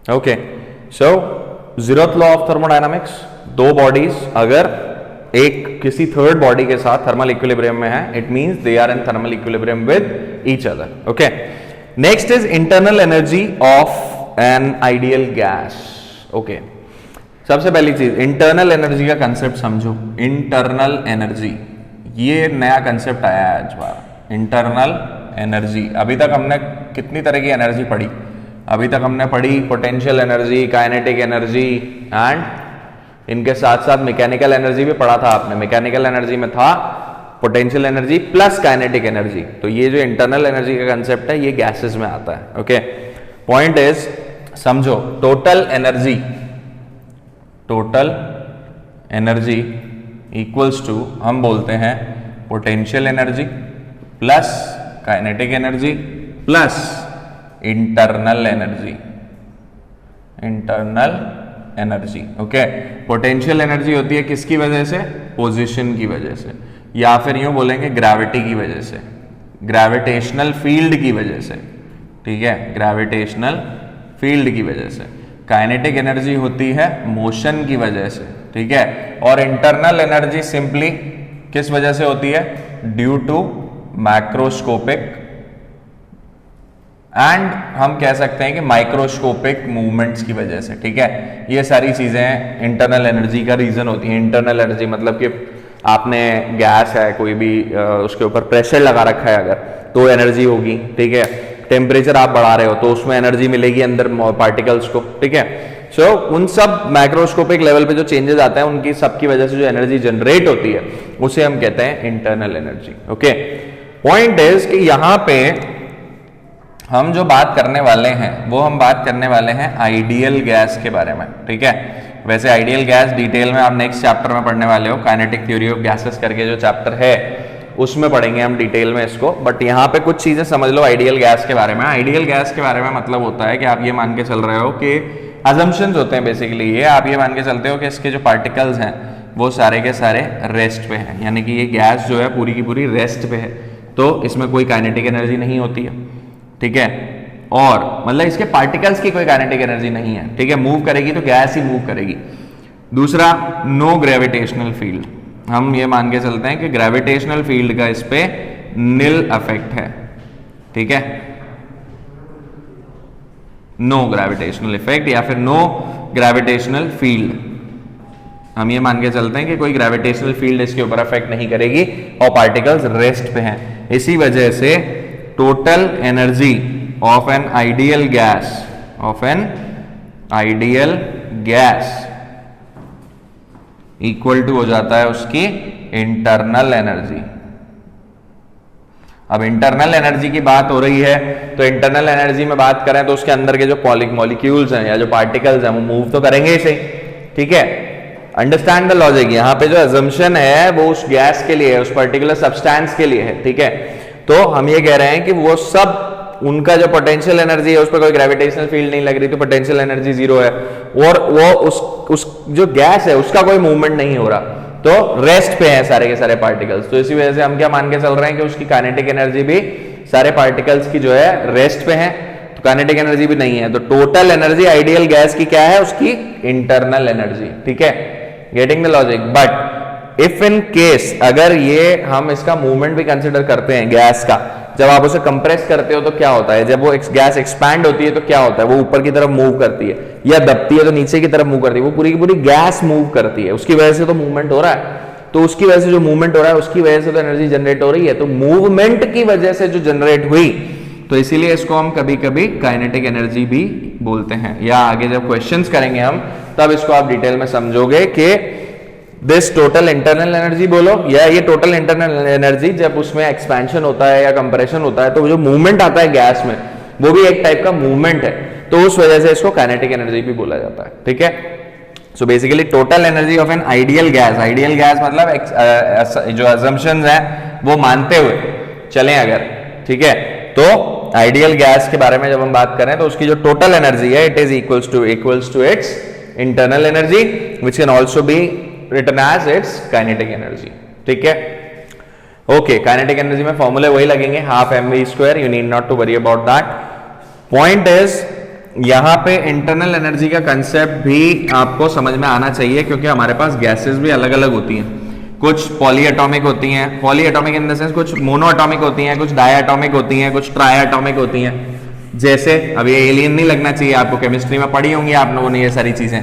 Okay, so zeroth law of thermodynamics, दो bodies अगर एक किसी थर्ड बॉडी के साथ थर्मल इक्विलिब्रियम में है, it means they are in thermal equilibrium with each other. Okay, next is internal energy of an ideal gas. Okay, सबसे पहली चीज इंटरनल एनर्जी का कंसेप्ट समझो। इंटरनल एनर्जी, ये नया कंसेप्ट आया है आज बार, इंटरनल एनर्जी। अभी तक हमने कितनी तरह की एनर्जी पढ़ी? अभी तक हमने पढ़ी potential energy, kinetic energy and इनके साथ साथ मैकेनिकल एनर्जी भी पढ़ा था आपने। मैकेनिकल एनर्जी में था potential energy plus kinetic energy. तो ये जो इंटरनल एनर्जी का कंसेप्ट है ये गैसेस में आता है। ओके, पॉइंट इज समझो, टोटल एनर्जी इक्वल्स टू हम बोलते हैं potential energy plus kinetic energy plus internal energy. Okay, potential energy होती है किसकी वजह से? पोजीशन की वजह से, या फिर यूं बोलेंगे ग्रेविटी की वजह से, ग्रेविटेशनल फील्ड की वजह से। ठीक है, ग्रेविटेशनल फील्ड की वजह से। काइनेटिक एनर्जी होती है मोशन की वजह से। ठीक है, और इंटरनल एनर्जी सिंपली किस वजह से होती है? ड्यू टू मैक्रोस्कोपिक एंड हम कह सकते हैं कि माइक्रोस्कोपिक मूवमेंट्स की वजह से। ठीक है, ये सारी चीजें इंटरनल एनर्जी का रीजन होती है। इंटरनल एनर्जी मतलब कि आपने गैस है कोई भी, उसके ऊपर प्रेशर लगा रखा है अगर, तो एनर्जी होगी। ठीक है, टेम्परेचर आप बढ़ा रहे हो तो उसमें एनर्जी मिलेगी अंदर पार्टिकल्स को। ठीक है, सो उन सब माइक्रोस्कोपिक लेवल पे जो चेंजेस आते हैं उनकी सबकी वजह से जो एनर्जी जनरेट होती है उसे हम कहते हैं internal energy. Okay, point is कि यहां पे हम जो बात करने वाले हैं वो हम बात करने वाले हैं आइडियल गैस के बारे में। ठीक है, वैसे आइडियल गैस डिटेल में आप नेक्स्ट चैप्टर में पढ़ने वाले हो, काइनेटिक थ्योरी ऑफ गैसेस करके जो चैप्टर है उसमें पढ़ेंगे हम डिटेल में इसको। बट यहाँ पे कुछ चीजें समझ लो आइडियल गैस के बारे में। आइडियल गैस के बारे में मतलब होता है कि आप ये मान के चल रहे हो कि अजम्पशंस होते हैं बेसिकली ये, आप ये मान के चलते हो कि इसके जो पार्टिकल्स हैं वो सारे के सारे रेस्ट पे हैं, यानी कि ये गैस जो है पूरी की पूरी रेस्ट पे है, तो इसमें कोई काइनेटिक एनर्जी नहीं होती है। ठीक है, और मतलब इसके पार्टिकल्स की कोई काइनेटिक एनर्जी नहीं है। ठीक है, मूव करेगी तो गैस ही मूव करेगी। दूसरा, नो ग्रेविटेशनल फील्ड, हम ये मान के चलते हैं कि ग्रेविटेशनल फील्ड का इस पे निल इफेक्ट है। ठीक है, नो ग्रेविटेशनल इफेक्ट या फिर नो ग्रेविटेशनल फील्ड, हम ये मान के चलते हैं कि कोई ग्रेविटेशनल फील्ड इसके ऊपर इफेक्ट नहीं करेगी और पार्टिकल्स रेस्ट पे हैं। इसी वजह से total energy of an ideal gas equal to हो जाता है उसकी इंटरनल एनर्जी। अब इंटरनल एनर्जी की बात हो रही है तो इंटरनल एनर्जी में बात करें तो उसके अंदर के जो मॉलिक्यूल्स हैं या जो पार्टिकल्स हैं वो मूव तो करेंगे ही सही। ठीक है, अंडरस्टैंड द लॉजिक। यहां पे जो अजम्पशन है वो उस गैस के लिए है, उस पर्टिकुलर सब्सटेंस के लिए है। ठीक है, तो हम ये कह रहे हैं कि वो सब उनका जो पोटेंशियल एनर्जी है उस पर कोई ग्रेविटेशनल फील्ड नहीं लग रही तो पोटेंशियल एनर्जी जीरो है, और वो उस जो गैस है उसका कोई मूवमेंट नहीं हो रहा, तो रेस्ट पे है सारे के सारे पार्टिकल्स। तो इसी वजह से हम क्या मान के चल रहे हैं कि उसकी काइनेटिक एनर्जी भी सारे पार्टिकल्स की जो है रेस्ट पे है, तो काइनेटिक एनर्जी भी नहीं है। तो टोटल एनर्जी आइडियल गैस की क्या है? उसकी इंटरनल एनर्जी। ठीक है, getting the logic. But if in case अगर ये हम इसका मूवमेंट भी कंसिडर करते हैं गैस का, जब आप उसे कंप्रेस करते हो तो क्या होता है? जब वो गैस एक्सपैंड होती है तो क्या होता है? वो ऊपर की तरफ मूव करती है, या दबती है तो नीचे की तरफ मूव करती है। वो पूरी की पूरी गैस मूव करती है, उसकी वजह से तो मूवमेंट हो रहा है। तो उसकी वजह से जो मूवमेंट हो रहा है उसकी वजह से तो एनर्जी जनरेट हो रही है, तो मूवमेंट की वजह से जो जनरेट हुई, तो इसीलिए इसको हम कभी कभी काइनेटिक एनर्जी भी बोलते हैं। या आगे जब क्वेश्चंस करेंगे हम तब इसको आप डिटेल में समझोगे कि दिस टोटल इंटरनल एनर्जी बोलो, या ये टोटल इंटरनल एनर्जी जब उसमें एक्सपेंशन होता है या कंप्रेशन होता है तो जो मूवमेंट आता है गैस में वो भी एक टाइप का मूवमेंट है, तो उस वजह से इसको काइनेटिक एनर्जी भी बोला जाता है। ठीक है, so basically total energy of an ideal gas मतलब जो अजम्पशंस हैं वो मानते हुए चलें अगर, ठीक है, तो आइडियल गैस के बारे में जब हम बात करें तो उसकी जो टोटल एनर्जी है it is equals to its internal energy which can also be written as its kinetic energy। ठीक है, ओके, काइनेटिक एनर्जी में फॉर्मूले वही लगेंगे, half mv square, you need not to worry about that. Point is यहाँ पे internal energy का concept भी आपको समझ में आना चाहिए, क्योंकि हमारे पास गैसेस भी अलग अलग होती हैं। कुछ पॉली एटॉमिक होती हैं, poly atomic in the sense कुछ मोनो एटॉमिक होती हैं, कुछ डाई एटॉमिक होती हैं, कुछ ट्राई एटॉमिक होती हैं। जैसे अब ये एलियन नहीं लगना चाहिए आपको, केमिस्ट्री में पढ़ी होंगी आप लोगों ने ये सारी चीजें।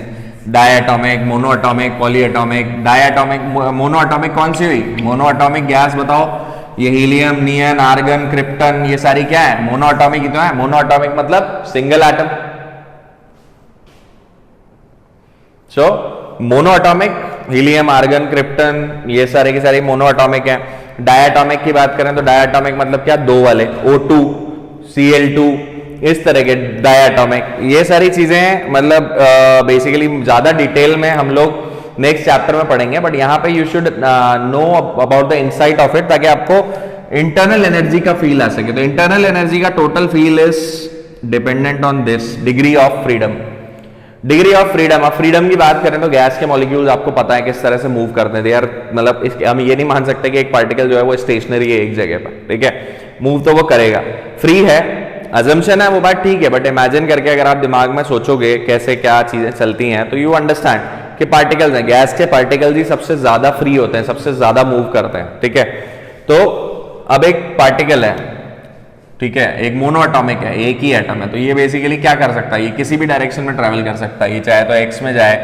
Diatomic, monoatomic, polyatomic. Diatomic, monoatomic कौन सी हुई? मोनो एटॉमिक गैस बताओ। ये हीलियम, नियन, आर्गन, क्रिप्टन, ये सारी क्या है? मोनो एटॉमिक ही तो है। मोनो एटॉमिक मतलब single atom. So mono atomic, helium, argon, krypton, ये सारे की सारी मोनो एटॉमिक है। डायटॉमिक की बात करें तो डायटॉमिक मतलब क्या? दो वाले, O2, Cl2, इस तरह के डायटॉमिक। ये सारी चीजें मतलब बेसिकली ज्यादा डिटेल में हम लोग नेक्स्ट चैप्टर में पढ़ेंगे, बट यहाँ पे you should know about the insight of it, ताकि आपको इंटरनल एनर्जी का फील आ सके। तो इंटरनल एनर्जी का total feel is dependent on this degree of freedom. Degree of freedom, अब फ्रीडम की बात करें तो गैस के मॉलिक्यूल्स आपको पता है किस तरह से मूव करते हैं यार। मतलब हम ये नहीं मान सकते कि एक पार्टिकल जो है वो स्टेशनरी है एक जगह पर, ठीक है? मूव तो वो करेगा, फ्री है, अजम्पशन है, वो बात ठीक है, बट इमेजिन करके अगर आप दिमाग में सोचोगे कैसे क्या चीजें चलती हैं, तो यू अंडरस्टैंड कि पार्टिकल्स हैं, गैस के पार्टिकल्स ही सबसे ज्यादा फ्री होते हैं, सबसे ज्यादा मूव करते हैं, ठीक है? तो अब एक पार्टिकल है, ठीक है, एक मोनो एटॉमिक है, एक ही एटम है, तो ये बेसिकली क्या कर सकता है? ये किसी भी डायरेक्शन में ट्रेवल कर सकता है। ये चाहे तो एक्स में जाए,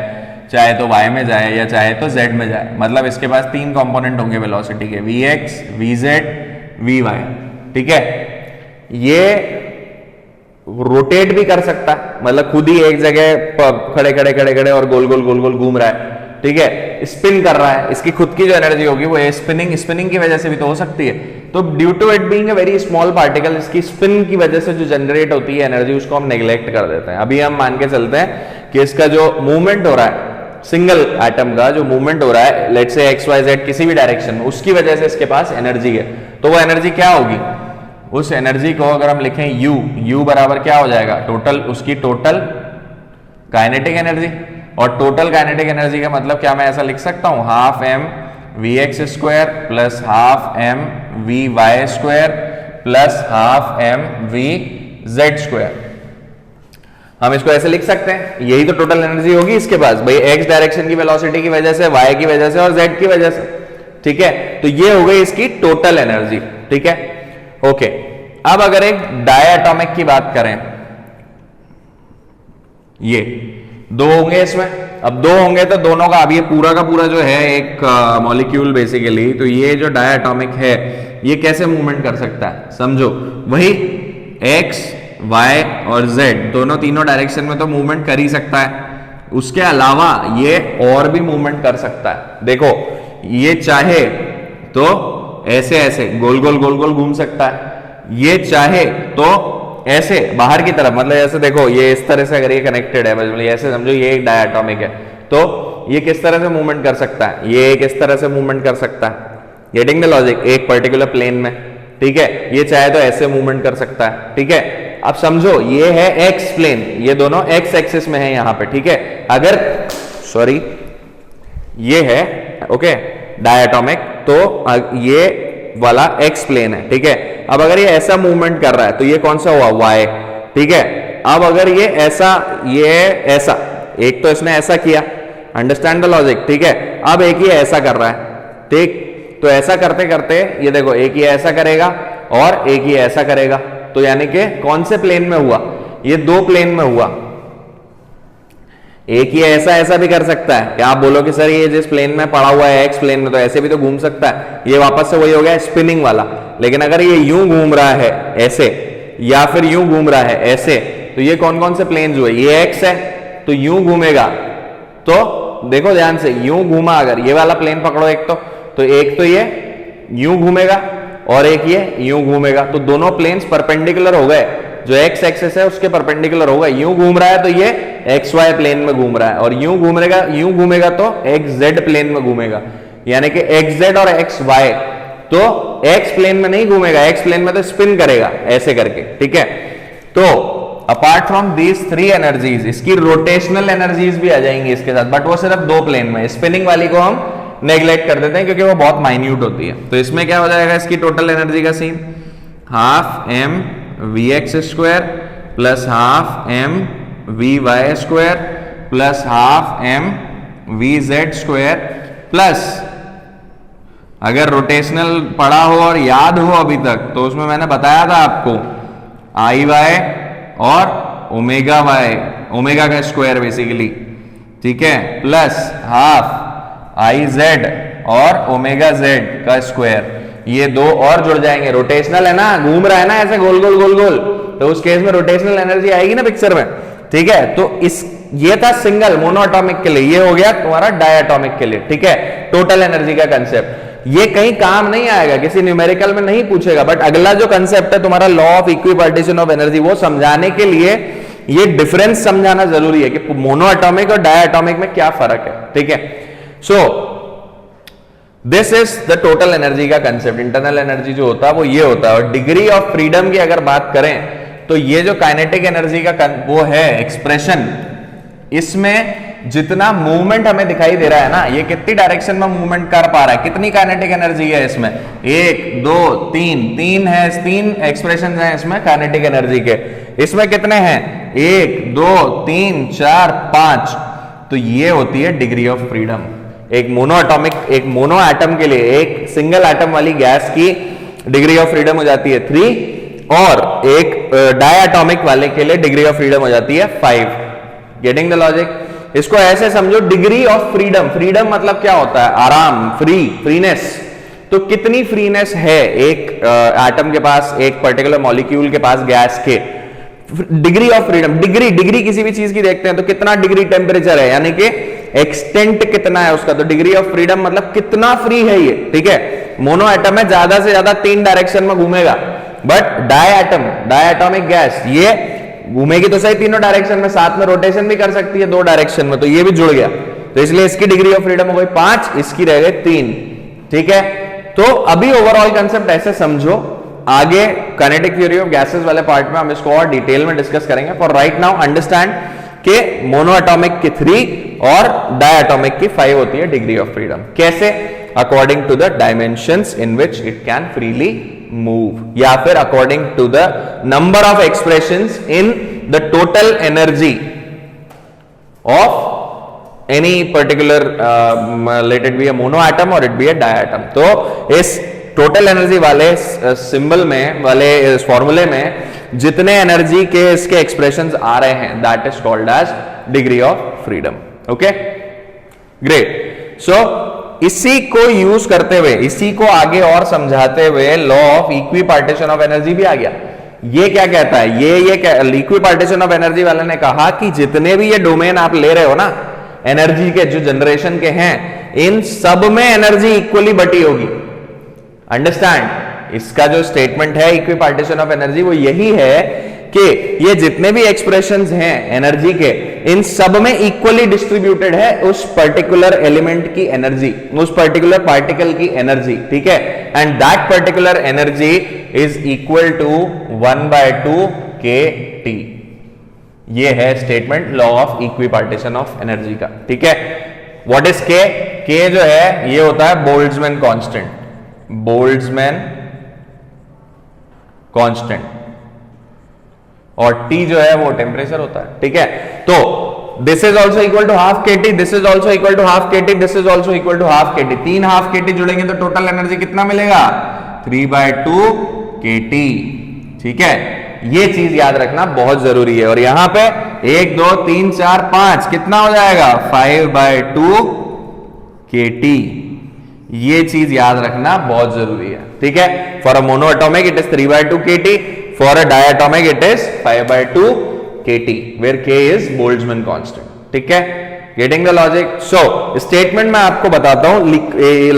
चाहे तो वाई में जाए, या चाहे तो जेड में जाए। मतलब इसके पास तीन कंपोनेंट होंगे वेलोसिटी के, v x, v z, v y, ठीक है? ये रोटेट भी कर सकता है, मतलब खुद ही एक जगह खड़े खड़े खड़े खड़े और गोल गोल गोल गोल घूम रहा है, ठीक है? स्पिन कर रहा है, इसकी खुद की जो एनर्जी होगी वो स्पिनिंग की वजह से भी तो हो सकती है। तो due to it being a very small particle, इसकी स्पिन की वजह से जो जनरेट होती है एनर्जी, उसको हम नेग्लेक्ट कर देते हैं। अभी हम मान के चलते हैं कि इसका जो मूवमेंट हो रहा है, सिंगल एटम का जो मूवमेंट हो रहा है, let's say x Y Z किसी भी डायरेक्शन में, उसकी वजह से इसके पास एनर्जी है। तो वो एनर्जी क्या होगी? उस एनर्जी को अगर हम लिखें U बराबर क्या हो जाएगा? टोटल, उसकी टोटल काइनेटिक एनर्जी। और टोटल काइनेटिक एनर्जी का मतलब क्या मैं ऐसा लिख सकता हूं? Half m v x square plus half m v y square plus half m v z square. हम इसको ऐसे लिख सकते हैं, यही तो टोटल एनर्जी होगी इसके पास भाई, एक्स डायरेक्शन की वेलोसिटी की वजह से, वाई की वजह से और जेड की वजह से, ठीक है? तो ये हो गई इसकी टोटल एनर्जी, ठीक है? ओके, अब अगर एक डायटॉमिक की बात करें, ये दो होंगे इसमें, अब दो होंगे तो दोनों का, अब ये पूरा का पूरा जो है एक मॉलिक्यूल बेसिकली, तो ये जो डायटॉमिक है ये कैसे मूवमेंट कर सकता है? समझो, वही एक्स, वाई और जेड दोनों तीनों डायरेक्शन में तो मूवमेंट कर ही सकता है, उसके अलावा ये और भी मूवमेंट कर सकता है। देखो, ये चाहे तो ऐसे ऐसे गोल गोल गोल गोल घूम सकता है, ये चाहे तो ऐसे बाहर की तरफ, मतलब ऐसे देखो, ये इस तरह से अगर ये कनेक्टेड है, मतलब ऐसे समझो ये एक डायटॉमिक है, तो ये किस तरह से मूवमेंट कर सकता है? ये एक इस तरह से मूवमेंट कर सकता है, गेटिंग द लॉजिक, एक पर्टिकुलर प्लेन में, ठीक है? ये चाहे तो ऐसे मूवमेंट कर सकता है, ठीक है? अब समझो ये है एक्स प्लेन, ये दोनों एक्स एक्सिस में है यहां पे, ठीक है? अगर सॉरी ये है ओके डायटॉमिक, तो ये वाला एक्स प्लेन है, ठीक है? अब अगर ये ऐसा मूवमेंट कर रहा है तो ये कौन सा हुआ? वाई, ठीक है? अब अगर ये ऐसा, ये ऐसा, एक तो इसने ऐसा किया, अंडरस्टैंड द लॉजिक, ठीक है? अब एक ये ऐसा कर रहा है, ठीक? तो ऐसा करते करते ये देखो, एक ये ऐसा करेगा और एक ये ऐसा करेगा, तो यानी कि कौन से प्लेन में हुआ? ये दो प्लेन में हुआ। एक ये ऐसा ऐसा भी कर सकता है, क्या आप बोलो कि सर ये जिस प्लेन में पड़ा हुआ है एक्स प्लेन में, तो ऐसे भी तो घूम सकता है, ये वापस से वही हो गया स्पिनिंग वाला। लेकिन अगर ये यूं घूम रहा है ऐसे, या फिर यूं घूम रहा है ऐसे, तो ये कौन कौन से प्लेन हुए? ये एक्स है तो यूं घूमेगा, तो देखो ध्यान से, यूं घूमा, अगर ये वाला प्लेन पकड़ो एक तो एक तो ये यूं घूमेगा और एक ये यूं घूमेगा, तो दोनों प्लेन्स परपेंडिकुलर हो गए, जो एक्स एक्सिस है उसके परपेंडिकुलर हो गए। यूं घूम रहा है तो ये एक्स वाई प्लेन में घूम रहा है, और यूं घूमेगा तो एक्स जेड प्लेन में घूमेगा, यानी कि एक्स जेड और एक्स वाई, तो एक्स प्लेन में नहीं घूमेगा, एक्स प्लेन में तो स्पिन करेगा ऐसे करके, ठीक है? तो apart from these three energies, इसकी रोटेशनल एनर्जीज भी आ जाएंगी इसके साथ, बट वो सिर्फ दो प्लेन में, स्पिनिंग वाली को हम नेग्लेक्ट कर देते हैं क्योंकि वो बहुत माइन्यूट होती है। तो इसमें क्या हो जाएगा इसकी टोटल एनर्जी का scene? Half m v x square plus half m v y square plus half m v z square plus, अगर रोटेशनल पढ़ा हो और याद हो अभी तक तो उसमें मैंने बताया था आपको आई वाई और ओमेगा वाई, ओमेगा का स्क्वायर बेसिकली, ठीक है, प्लस हाफ आई जेड और ओमेगा जेड का स्क्वायर, ये दो और जुड़ जाएंगे। रोटेशनल है ना, घूम रहा है ना ऐसे गोल गोल गोल गोल, तो उस केस में रोटेशनल एनर्जी आएगी ना पिक्चर में, ठीक है। तो इस ये था सिंगल मोनोएटॉमिक के लिए, ये हो गया तुम्हारा डायएटॉमिक के लिए, ठीक है, टोटल एनर्जी का कंसेप्ट। ये कहीं काम नहीं आएगा, किसी न्यूमेरिकल में नहीं पूछेगा, बट अगला जो कंसेप्ट है तुम्हारा law of equipartition of energy, वो समझाने के लिए ये डिफरेंस समझाना जरूरी है कि मोनोएटॉमिक और डायएटॉमिक में क्या फर्क है, ठीक है। So this is the total energy का कंसेप्ट। इंटरनल एनर्जी जो होता है वो ये होता है। और डिग्री ऑफ फ्रीडम की अगर बात करें तो ये जो काइनेटिक एनर्जी का वो है एक्सप्रेशन, इसमें जितना मूवमेंट हमें दिखाई दे रहा है ना, ये कितनी डायरेक्शन में मूवमेंट कर पा रहा है, कितनी काइनेटिक एनर्जी है इसमें, 1 2 3 है, 3 एक्सप्रेशन हैं इसमें काइनेटिक एनर्जी के। इसमें कितने हैं, 1 2 3 4 5, तो ये होती है डिग्री ऑफ फ्रीडम। एक मोनो एटॉमिक, एक मोनो एटम के लिए, एक सिंगल एटम वाली गैस की डिग्री ऑफ फ्रीडम हो जाती है 3, और एक डायएटॉमिक वाले के लिए डिग्री ऑफ फ्रीडम हो जाती है 5। Getting the logic? इसको ऐसे समझो, डिग्री ऑफ फ्रीडम, फ्रीडम मतलब क्या होता है, आराम, फ्रीनेस। तो कितनी फ्रीनेस है एक एटम के पास, एक पर्टिकुलर मॉलिक्यूल के पास, गैस के, डिग्री ऑफ फ्रीडम। डिग्री किसी भी चीज की देखते हैं तो कितना डिग्री टेम्परेचर है, यानी कि एक्सटेंट कितना है उसका, तो डिग्री ऑफ फ्रीडम मतलब कितना फ्री है ये, ठीक है। मोनो एटम है, ज्यादा से ज्यादा 3 डायरेक्शन में घूमेगा, बट डायएटॉमिक गैस ये घूमेगी तो सही तीनों डायरेक्शन में, साथ में रोटेशन भी कर सकती है 2 डायरेक्शन में, तो ये भी जुड़ गया, तो इसलिए इसकी डिग्री ऑफ फ्रीडम हो गई 5, इसकी रह गई 3, ठीक है। तो अभी ओवरऑल कंसेप्ट ऐसे समझो, आगे काइनेटिक थ्योरी ऑफ गैसेस वाले पार्ट में हम इसको और डिटेल में डिस्कस करेंगे। फॉर राइट नाउ अंडरस्टैंड कि मोनोएटॉमिक की 3 और डायएटॉमिक की 5 होती है डिग्री ऑफ फ्रीडम। कैसे? According to the dimensions in which it can freely move, या फिर according to the number of expressions in the total energy of any particular let it be a mono atom और it be अ डायएटम। तो इस total energy वाले symbol में, वाले फॉर्मूले में जितने एनर्जी के इसके एक्सप्रेशंस आ रहे हैं, that is called as degree of freedom. Okay, great. So इसी को यूज करते हुए, इसी को आगे और समझाते हुए law of equipartition of energy भी आ गया। ये क्या कहता है, ये इक्विपार्टीशन ऑफ एनर्जी वाले ने कहा कि जितने भी ये डोमेन आप ले रहे हो ना एनर्जी के, जो जनरेशन के हैं, इन सब में एनर्जी इक्वली बटी होगी। अंडरस्टैंड? इसका जो स्टेटमेंट है इक्विपार्टीशन ऑफ एनर्जी, वो यही है कि ये जितने भी एक्सप्रेशंस हैं एनर्जी के, इन सब में इक्वली डिस्ट्रीब्यूटेड है उस पर्टिकुलर एलिमेंट की एनर्जी, उस पर्टिकुलर पार्टिकल की एनर्जी, ठीक है। And that particular energy is equal to 1/2 kT। ये है statement law of equipartition of energy का, ठीक है। What is K? K जो है ये होता है बोल्ट्जमैन कांस्टेंट, बोल्ट्जमैन कांस्टेंट, और T जो है वो टेम्परेचर होता है, ठीक है। तो this is also equal to half kT, this is also equal to half kT, this is also equal to half kT। 3 half kT जुड़ेंगे तो टोटल एनर्जी कितना मिलेगा? 3/2 kT, ठीक है। ये चीज याद रखना बहुत जरूरी है। और यहां पे 1 2 3 4 5 कितना हो जाएगा? 5/2 kT। ये चीज याद रखना बहुत जरूरी है, ठीक है। For a monoatomic it is 3/2 kT, for a diatomic it is 5/2 kT, where K is Boltzmann constant, ठीक है। Getting the logic? So statement मैं आपको बताता हूं,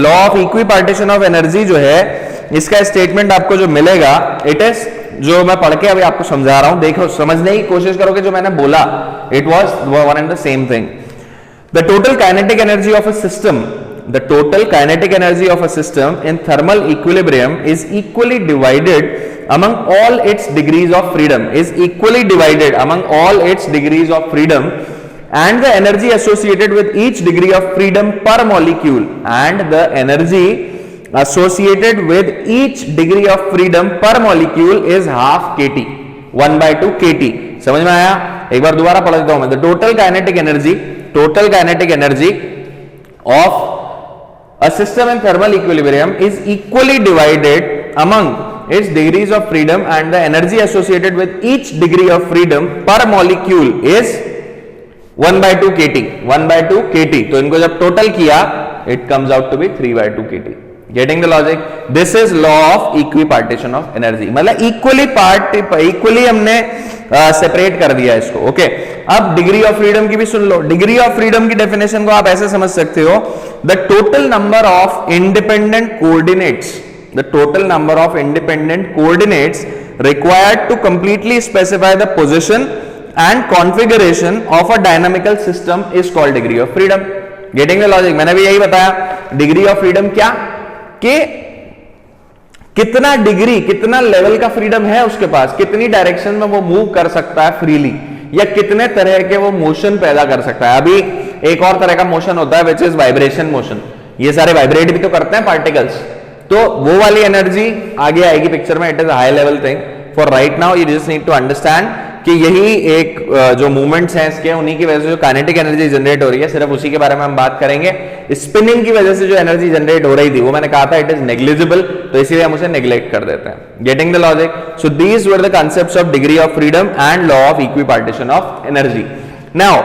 law of equipartition of energy जो है, इसका स्टेटमेंट आपको जो मिलेगा, इट इज, जो मैं पढ़ के अभी आपको समझा रहा हूं, देखो समझने की कोशिश करोगे, जो मैंने बोला it was one and the same thing. The total kinetic energy of a system, the total kinetic energy of a system in thermal equilibrium is equally divided among all its degrees of freedom, is equally divided among all its degrees of freedom, and the energy associated with each degree of freedom per molecule, and the energy associated with each degree of freedom per molecule is half kT, 1/2 kT. समझ में आया? एक बार दोबारा पढ़ देता हूं मैं। The total kinetic energy of a system in thermal equilibrium is equally divided among its degrees of freedom, and the energy associated with each degree of freedom per molecule is 1/2 kT. 1/2 kT. तो इनको जब total किया it comes out to be 3/2 kT. Getting the logic? This is law of equipartition of energy. मतलब equally हमने separate कर दिया इसको। Okay, अब डिग्री ऑफ फ्रीडम की भी सुन लो। डिग्री ऑफ फ्रीडम की डेफिनेशन को आप ऐसे समझ सकते हो, the total number of independent coordinates required to completely specify the position and configuration of a dynamical system is called degree of freedom. Getting the logic? मैंने भी यही बताया। डिग्री ऑफ फ्रीडम क्या, कि कितना डिग्री, कितना लेवल का freedom है उसके पास, कितनी डायरेक्शन में वो मूव कर सकता है फ्रीली, या कितने तरह के वो मोशन पैदा कर सकता है। अभी एक और तरह का मोशन होता है विच इज वाइब्रेशन मोशन। ये सारे वाइब्रेट भी तो करते हैं पार्टिकल्स, तो वो वाली एनर्जी आगे आएगी पिक्चर में। It is high level thing. For right now you just need to understand कि यही एक जो मूवमेंट्स हैं इसके, उन्हीं की वजह से जो काइनेटिक एनर्जी जनरेट हो रही है, सिर्फ उसी के बारे में हम बात करेंगे। स्पिनिंग की वजह से जो एनर्जी जनरेट हो रही थी वो मैंने कहा था इट इज नेग्लिजिबल, तो इसीलिए हम उसे नेग्लेक्ट कर देते हैं। Getting the logic? So these were the concepts of degree of freedom and law of equipartition of energy. Now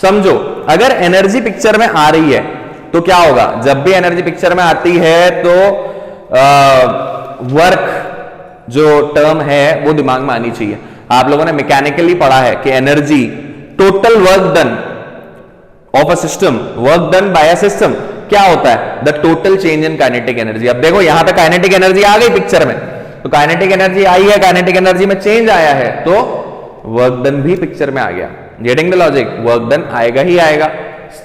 समझो, अगर एनर्जी पिक्चर में आ रही है तो क्या होगा? जब भी एनर्जी पिक्चर में आती है तो वर्क जो टर्म है वो दिमाग में आनी चाहिए। आप लोगों ने मैकेनिकली पढ़ा है कि energy, total work done of a system, work done by a system क्या होता है? The total change in kinetic energy. अब देखो यहां पे काइनेटिक एनर्जी आ गई पिक्चर में, तो काइनेटिक एनर्जी आई है, काइनेटिक एनर्जी में चेंज आया है, तो वर्क डन भी पिक्चर में आ गया। Getting the logic? Work done आएगा ही आएगा।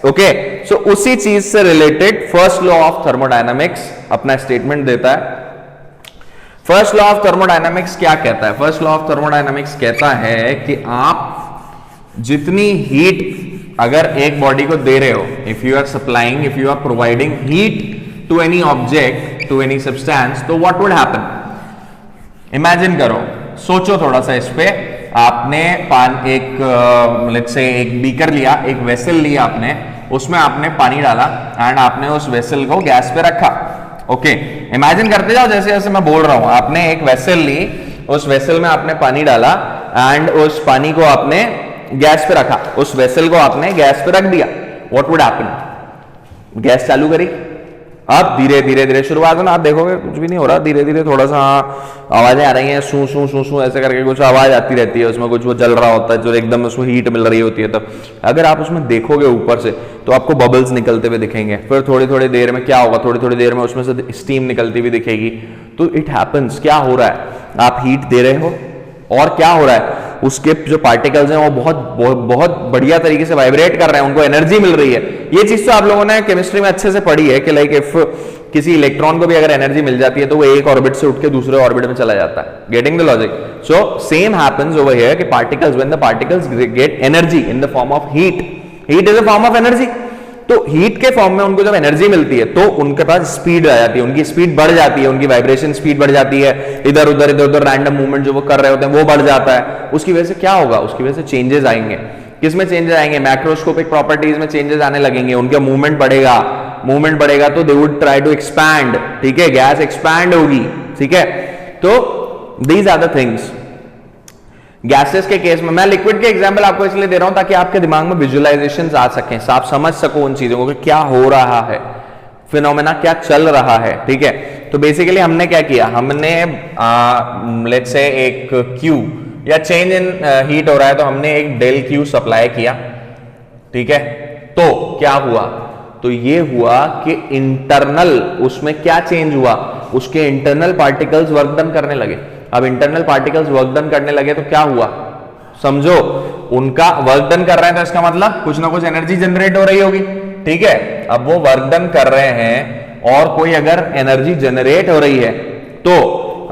ओके, सो उसी चीज से related first law of thermodynamics अपना स्टेटमेंट देता है। फर्स्ट लॉ ऑफ थर्मोडायनामिक्स क्या कहता है? फर्स्ट लॉ ऑफ थर्मोडायनामिक्स कहता है कि आप जितनी हीट अगर एक बॉडी को दे रहे हो, if you are supplying, if you are providing heat to any object, to any substance, तो व्हाट वुड हैपन? इमेजिन करो, सोचो थोड़ा सा इस पे। आपने लेट्स से एक बीकर लिया, एक वेसल लिया आपने, उसमें आपने पानी डाला एंड आपने उस वेसल को गैस पे रखा। ओके, इमेजिन करते जाओ जैसे जैसे मैं बोल रहा हूं। आपने एक वेसल ली, उस वेसल में आपने पानी डाला एंड उस पानी को आपने गैस पे रखा, उस वेसल को आपने गैस पे रख दिया। What would happen? गैस चालू करी, अब धीरे धीरे धीरे शुरुआत में आप देखोगे कुछ भी नहीं हो रहा, धीरे धीरे थोड़ा सा आवाजें आ रही हैं, सू सू सू सू ऐसे करके कुछ आवाज आती रहती है, उसमें कुछ वो जल रहा होता है जो एकदम उसमें हीट मिल रही होती है। तब अगर आप उसमें देखोगे ऊपर से तो आपको बबल्स निकलते हुए दिखेंगे। फिर थोड़ी थोड़ी देर में क्या होगा? थोड़ी थोड़ी देर में उसमें से स्टीम निकलती हुई दिखेगी। तो इट हैपन्स, क्या हो रहा है? आप हीट दे रहे हो और क्या हो रहा है? उसके जो पार्टिकल्स हैं वो बहुत बढ़िया तरीके से वाइब्रेट कर रहे हैं, उनको एनर्जी मिल रही है। ये चीज तो आप लोगों ने केमिस्ट्री में अच्छे से पढ़ी है कि लाइक इफ किसी इलेक्ट्रॉन को भी अगर एनर्जी मिल जाती है तो वो एक ऑर्बिट से उठ के दूसरे ऑर्बिट में चला जाता है। Getting the logic? So same happens over here कि particles, when the particles get energy in the form of heat, heat is a form of energy, तो हीट के फॉर्म में उनको जब एनर्जी मिलती है तो उनके पास स्पीड आ जाती है, उनकी स्पीड बढ़ जाती है, उनकी वाइब्रेशन स्पीड बढ़ जाती है, इधर उधर रैंडम मूवमेंट जो वो कर रहे होते हैं वो बढ़ जाता है। उसकी वजह से क्या होगा? उसकी वजह से चेंजेस आएंगे। किसमें चेंजेस आएंगे? मैक्रोस्कोपिक प्रॉपर्टीज में चेंजेस आने लगेंगे, उनका मूवमेंट बढ़ेगा, मूवमेंट बढ़ेगा तो they would try to expand, ठीक है, गैस एक्सपैंड होगी, ठीक है। तो these are the things. Gases के केस में मैं लिक्विड के एग्जांपल आपको इसलिए दे रहा हूं ताकि आपके दिमाग में विजुअलाइजेशंस आ सकें, आप समझ सको उन चीजों को कि क्या हो रहा है, फिनोमेना क्या चल रहा है, ठीक है। तो बेसिकली हमने क्या किया? हमने लेट्स से एक क्यू या चेंज इन हीट हो रहा है तो हमने एक डेल क्यू सप्लाई किया, ठीक है। तो क्या हुआ? तो ये हुआ कि इंटरनल उसमें क्या चेंज हुआ? उसके इंटरनल पार्टिकल्स वर्क डन करने लगे। अब इंटरनल पार्टिकल्स वर्क डन करने लगे तो क्या हुआ? समझो, उनका वर्क डन कर रहे हैं तो इसका मतलब कुछ ना कुछ एनर्जी जनरेट हो रही होगी, ठीक है। अब वो वर्क डन कर रहे हैं और कोई अगर एनर्जी जनरेट हो रही है तो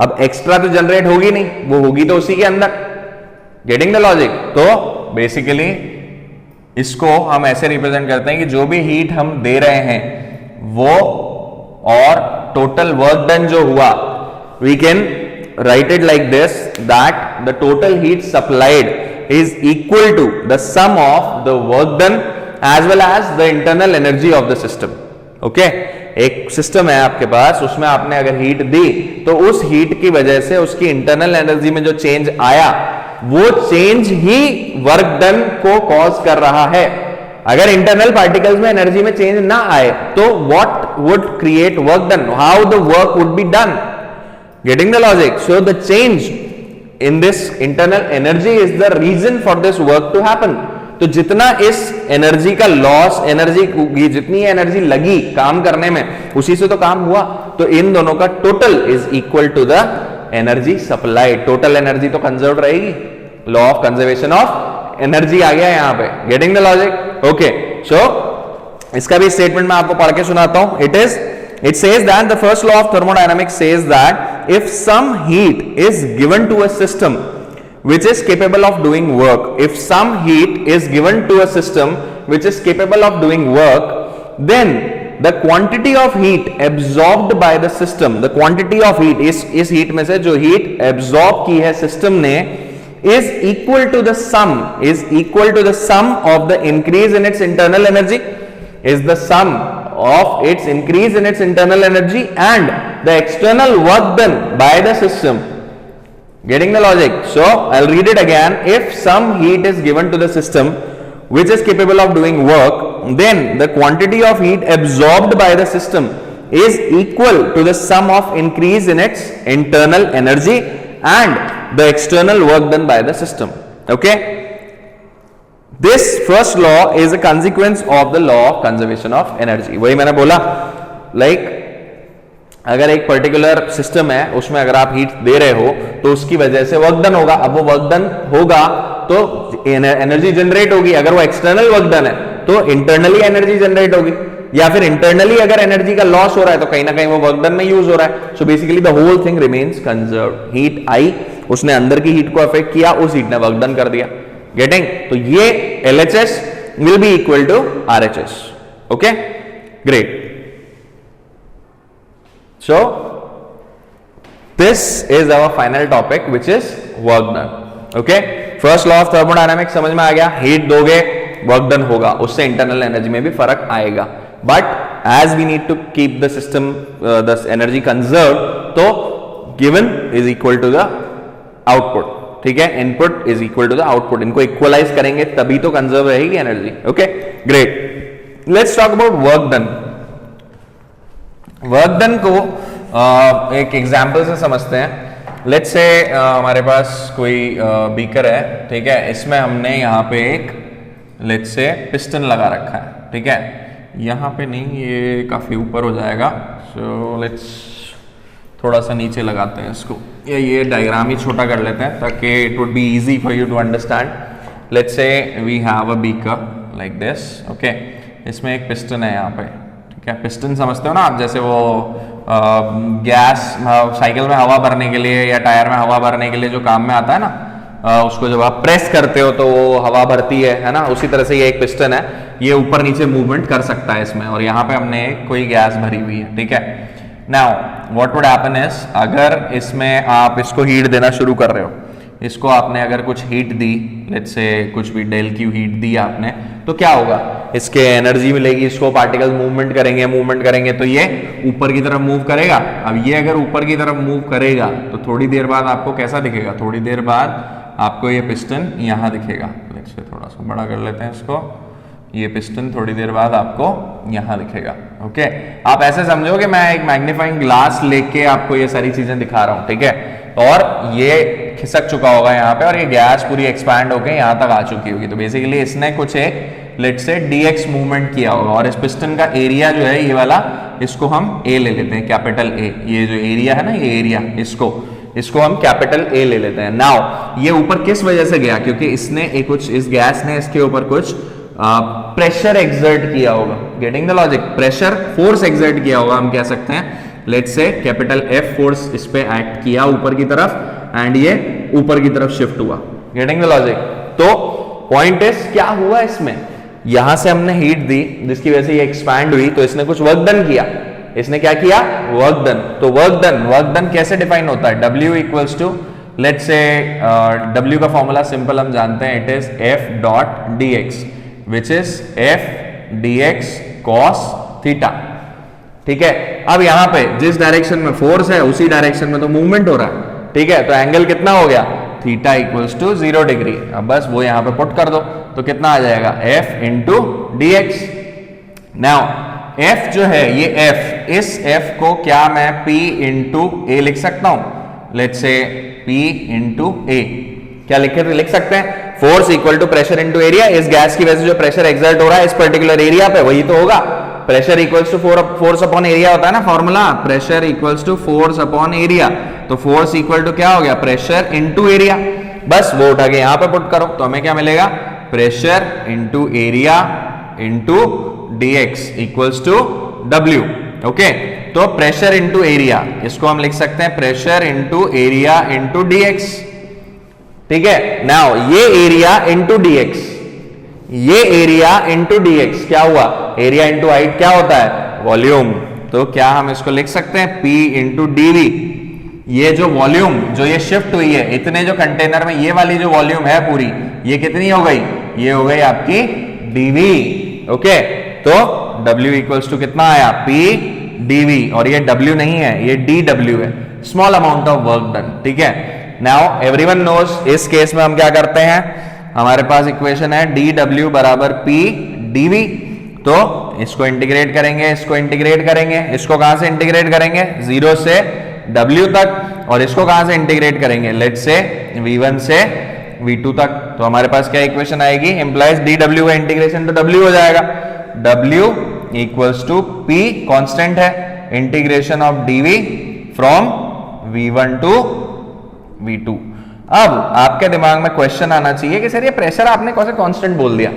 अब एक्स्ट्रा तो जनरेट होगी नहीं, वो होगी तो उसी के अंदर। Getting the logic? तो बेसिकली इसको हम ऐसे रिप्रेजेंट करते हैं कि जो भी हीट हम दे रहे हैं वो और टोटल वर्क डन जो हुआ, we can write it like this, that the total heat supplied is equal to the sum of the work done as well as the internal energy of the system. Okay, एक system है आपके पास, उसमें आपने अगर heat दी तो उस heat की वजह से उसकी इंटरनल एनर्जी में जो चेंज आया वो चेंज ही वर्क डन को कॉज कर रहा है। अगर इंटरनल पार्टिकल्स में एनर्जी में चेंज ना आए तो what would create work done, how the work would be done. Getting the logic? So the change in this internal energy is the reason for this work to happen. तो जितना इस energy का loss, energy जितनी energy लगी काम करने में, उसी से तो काम हुआ। तो इन दोनों का total is equal to the energy supply. Total energy तो कंजर्व रहेगी। Law of conservation of energy आ गया यहां पे। Getting the logic? Okay, so इसका भी स्टेटमेंट मैं आपको पढ़ के सुनाता हूं। It says that the first law of thermodynamics says that if some heat is given to a system which is capable of doing work, if some heat is given to a system which is capable of doing work, then the quantity of heat absorbed by the system, the quantity of heat, इस heat में से जो heat absorb की है system ने, is equal to the sum of the increase in its internal energy, is the sum of its increase in its internal energy and the external work done by the system. Getting the logic? So I'll read it again. If some heat is given to the system which is capable of doing work, then the quantity of heat absorbed by the system is equal to the sum of increase in its internal energy and the external work done by the system. Okay? This first law is a consequence of the law of conservation of energy. वही मैंने बोला, अगर एक particular system है उसमें अगर आप heat दे रहे हो तो उसकी वजह से वर्क डन होगा। अब वो वर्क डन होगा तो एनर्जी जनरेट होगी। अगर वो एक्सटर्नल वर्क डन है तो इंटरनली एनर्जी जनरेट होगी, या फिर इंटरनली अगर एनर्जी का लॉस हो रहा है तो कहीं ना कहीं वो वर्क डन में यूज हो रहा है। So basically the whole thing remains conserve. Heat आई, उसने अंदर की हीट को अफेक्ट किया, उस हीट ने वर्क डन कर दिया। गेटिंग? तो ये LHS will be equal to RHS. Okay, great. So this is our final topic, which is work done. Okay, first law of thermodynamics समझ में आ गया। हीट दोगे वर्क डन होगा, उससे इंटरनल एनर्जी में भी फर्क आएगा। But as we need to keep the system the energy conserve, तो given is equal to the output. ठीक है, input is equal to the output. इनको इक्वलाइज करेंगे तभी तो कंजर्व रहेगी energy. Okay, great. Let's talk about work done. Work done को एक एग्जांपल से समझते हैं। लेट्स से हमारे पास कोई बीकर है, ठीक है, इसमें हमने यहाँ पे एक लेट्स से पिस्टन लगा रखा है। ठीक है, यहाँ पे नहीं, ये काफी ऊपर हो जाएगा। सो लेट्स थोड़ा सा नीचे लगाते हैं इसको, या ये डायग्राम ही छोटा कर लेते हैं ताकि it would be easy for you to understand. Let's say we have a beaker like this. Okay, इसमें एक पिस्टन है यहाँ पे। ठीक है, पिस्टन समझते हो ना आप, जैसे वो गैस साइकिल में हवा भरने के लिए या टायर में हवा भरने के लिए जो काम में आता है ना, उसको जब आप प्रेस करते हो तो वो हवा भरती है ना, उसी तरह से ये एक पिस्टन है, ये ऊपर नीचे मूवमेंट कर सकता है इसमें। और यहाँ पे हमने कोई गैस भरी हुई है। ठीक है, now what would happen is, अगर इसमें आप इसको हीट देना शुरू कर रहे हो, इसको आपने अगर कुछ हीट दी, लेट्स से कुछ भी डेल क्यू हीट दी आपने, तो क्या होगा, इसके एनर्जी मिलेगी, इसको पार्टिकल मूवमेंट करेंगे तो ये ऊपर की तरफ मूव करेगा। अब ये अगर ऊपर की तरफ मूव करेगा तो थोड़ी देर बाद आपको कैसा दिखेगा, थोड़ी देर बाद आपको ये पिस्टन यहाँ दिखेगा। लेट्स से थोड़ा सा बड़ा कर लेते हैं इसको, ये पिस्टन थोड़ी देर बाद आपको यहां दिखेगा। ओके, आप ऐसे समझो कि मैं एक मैग्नीफाइंग ग्लास लेके आपको ये सारी चीजें दिखा रहा हूं। ठीक है, और ये खिसक चुका होगा यहाँ पे और ये गैस पूरी एक्सपैंड होके यहाँ तक आ चुकी होगी। तो बेसिकली इसने कुछ एक लेट्स से dx मूवमेंट किया होगा, और इस पिस्टन का एरिया जो है ये वाला, इसको हम A ले लेते हैं, कैपिटल A। ये जो एरिया है ना, ये एरिया, इसको हम कैपिटल A ले लेते हैं। नाउ ये ऊपर किस वजह से गया, क्योंकि इसने एक कुछ, इस गैस ने इसके ऊपर कुछ प्रेशर एक्सर्ट किया होगा। Getting the logic? Pressure, force exert किया होगा, हम कह सकते हैं। Let's say capital F force इस पे एक्ट किया ऊपर की तरफ, एंड ये ऊपर की तरफ शिफ्ट हुआ। Getting the logic? तो पॉइंट इज क्या हुआ इसमें, यहां से हमने हीट दी जिसकी वजह से ये एक्सपैंड हुई, तो इसने कुछ वर्क डन किया। इसने क्या किया, वर्क डन। तो वर्क डन कैसे डिफाइन होता है, W equals to let's say W का फॉर्मूला सिंपल हम जानते हैं, it is F dot dx which is F dx cos theta. ठीक है, अब यहां पे जिस डायरेक्शन में फोर्स है उसी डायरेक्शन में तो मूवमेंट हो रहा है। ठीक है, तो एंगल कितना हो गया, थीटा इक्वल्स टू 0 डिग्री। अब बस वो यहां पे पुट कर दो तो कितना आ जाएगा, F into dx। Now F जो है ये F, इस F को क्या मैं P इंटू ए लिख सकता हूं, लेट्स से P इंटू ए, क्या लिख सकते हैं, force equal to pressure into area. इस गैस की वजह से जो प्रेशर एक्सर्ट हो रहा है इस पर्टिकुलर एरिया पे वही तो होगा, pressure equals to force upon area होता है ना formula, pressure equals to force upon area. तो फोर्स इक्वल टू क्या हो गया, प्रेशर इंटू एरिया। बस वो उठा के यहां पे पुट करो तो हमें क्या मिलेगा, pressure into area into dx equals to W। Okay, तो प्रेशर इंटू एरिया, इसको हम लिख सकते हैं pressure into area into dx। ठीक है, नाउ ये एरिया इंटू dx, ये एरिया इंटू dx क्या हुआ, एरिया इंटू हाइट क्या होता है, वॉल्यूम। तो क्या हम इसको लिख सकते हैं P इंटू dv। ये जो वॉल्यूम जो ये शिफ्ट हुई है इतने जो कंटेनर में, ये वाली जो वॉल्यूम है पूरी, ये कितनी हो गई, ये हो गई आपकी dv। ओके, तो W इक्वल्स टू कितना आया, P dv, और ये W नहीं है ये dw है, small amount of work done. ठीक है, नाउ एवरीवन नोज इस केस में हम क्या करते हैं, हमारे पास इक्वेशन है dw बराबर P dv। तो इसको इंटीग्रेट करेंगे, इसको इंटीग्रेट करेंगे, इसको कहां से इंटीग्रेट करेंगे, 0 से W तक, और इसको कहां से इंटीग्रेट करेंगे, लेट्स से V1 से V2 तक। तो हमारे पास क्या इक्वेशन आएगी, इंप्लाइज dw का इंटीग्रेशन तो W हो जाएगा, W equals to P constant है, integration of dv from V1 to V2। अब आपके दिमाग में क्वेश्चन आना चाहिए कि सर ये प्रेशर आपने कौन सा कांस्टेंट बोल दिया,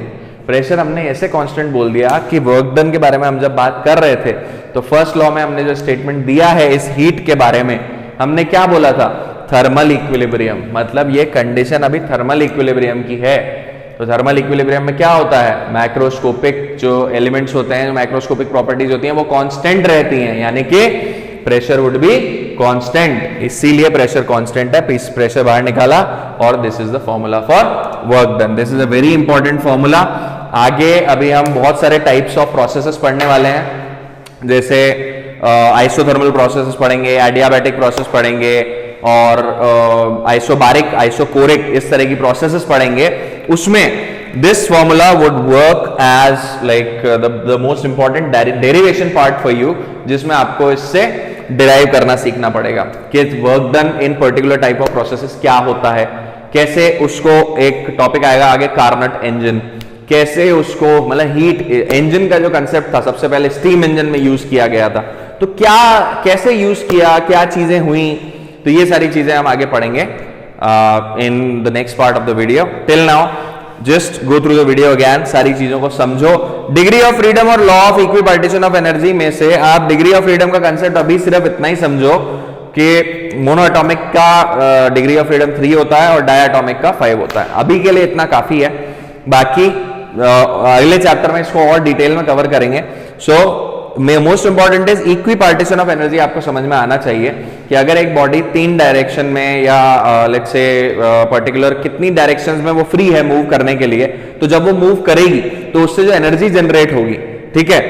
प्रेशर हमने ऐसे कांस्टेंट बोल दिया कि वर्क डन के बारे में हम जब बात कर रहे थे तो फर्स्ट लॉ में हमने जो स्टेटमेंट दिया है इस हीट के बारे में, हमने क्या बोला था, थर्मल इक्विलिब्रियम, मतलब ये कंडीशन अभी थर्मल इक्विलिब्रियम की है। तो थर्मल इक्विलिब्रियम में क्या होता है, मैक्रोस्कोपिक जो एलिमेंट्स होते हैं, जो मैक्रोस्कोपिक प्रॉपर्टीज होती हैं वो कांस्टेंट रहती हैं, यानी कि प्रेशर वुड बी कांस्टेंट, इसीलिए प्रेशर कांस्टेंट है, प्रेशर बाहर निकाला, और this is the formula for work done. This is a very important formula. आगे अभी हम बहुत सारे टाइप्स ऑफ प्रोसेसेस पढ़ने वाले हैं, जैसे आइसोथर्मल प्रोसेसेस पढ़ेंगे, एडियाबैटिक प्रोसेस पढ़ेंगे, और आइसोबारिक, आइसोकोरिक, इस तरह की प्रोसेसेस पढ़ेंगे। उसमें this formula would work as like the most important derivation part for you, जिसमें आपको इससे डिराइव करना सीखना पड़ेगा कि work done in particular type of processes क्या होता है, कैसे उसको, एक टॉपिक आएगा आगे कार्नट इंजन, कैसे उसको, मतलब हीट इंजन का जो कंसेप्ट था सबसे पहले स्टीम इंजन में यूज किया गया था, तो क्या कैसे यूज किया, क्या चीजें हुई, तो ये सारी चीजें हम आगे पढ़ेंगे in the next part of the video. Till now just go through the video again, सारी चीजों को समझो। डिग्री ऑफ फ्रीडम और law of equi partition of energy में से आप डिग्री ऑफ फ्रीडम का कंसेप्ट अभी सिर्फ इतना ही समझो कि मोनो एटॉमिक का डिग्री ऑफ फ्रीडम 3 होता है और डायटॉमिक का 5 होता है। अभी के लिए इतना काफी है, बाकी अगले चैप्टर में इसको और डिटेल में कवर करेंगे। Most important is equi partition of energy आपको समझ में आना चाहिए कि अगर एक बॉडी 3 डायरेक्शन में या लेट्स से पर्टिकुलर कितनी डायरेक्शंस में वो फ्री है मूव करने के लिए, तो जब वो मूव करेगी तो उससे जो एनर्जी जनरेट होगी, ठीक है,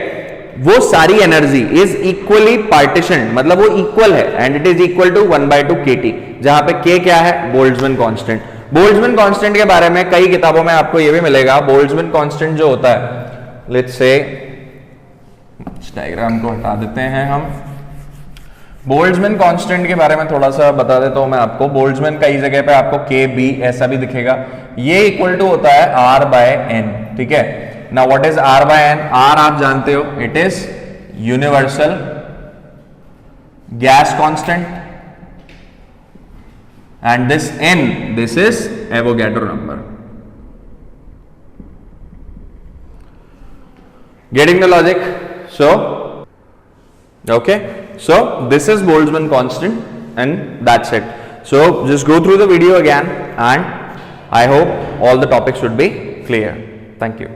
वो सारी एनर्जी इज इक्वली पार्टीशन, मतलब वो इक्वल है, and it is equal to 1/2 kT, जहां पे k क्या है, बोल्ट्जमैन कांस्टेंट। बोल्ट्जमैन कांस्टेंट के बारे में कई किताबों में आपको ये भी मिलेगा। बोल्ट्जमैन कांस्टेंट जो होता है, लेट्स से डायग्राम को हटा देते हैं हम, बोल्ट्जमैन कांस्टेंट के बारे में थोड़ा सा बता देता हूं मैं आपको। बोल्ट्जमैन कई जगह पे आपको KB ऐसा भी दिखेगा, ये इक्वल टू होता है R/N, ठीक है। Now what is R/N? R आप जानते हो, it is universal gas constant, and this N, this is Avogadro number. Getting the logic? So, okay, so this is Boltzmann constant and that's it. So just go through the video again and I hope all the topics should be clear. Thank you.